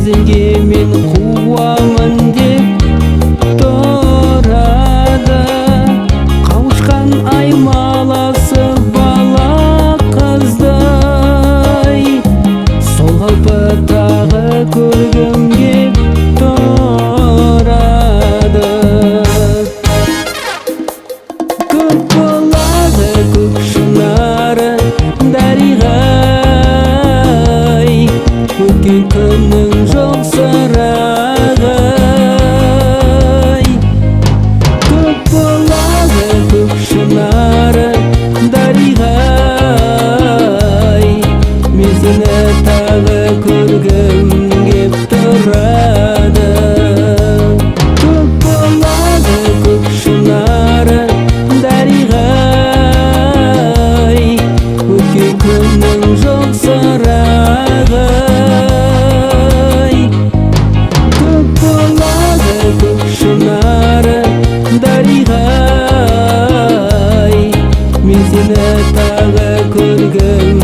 Сезімге мен қуамын деп тұрады, қауышқан аймаласы бала қыздай. Сол қалпы тағы көргім кеп тұрады. Көк болады көк шынары дариғай, өткен күннің жоқ сырағай. Көк болады көк шынары дариғай, мен сені тағы көргім кеп тұрады. Көк болады көк шынары дариғай, өткен күннің жоқ сырағай. Көк болады көк шынары дариғай, мен сені тағы көргім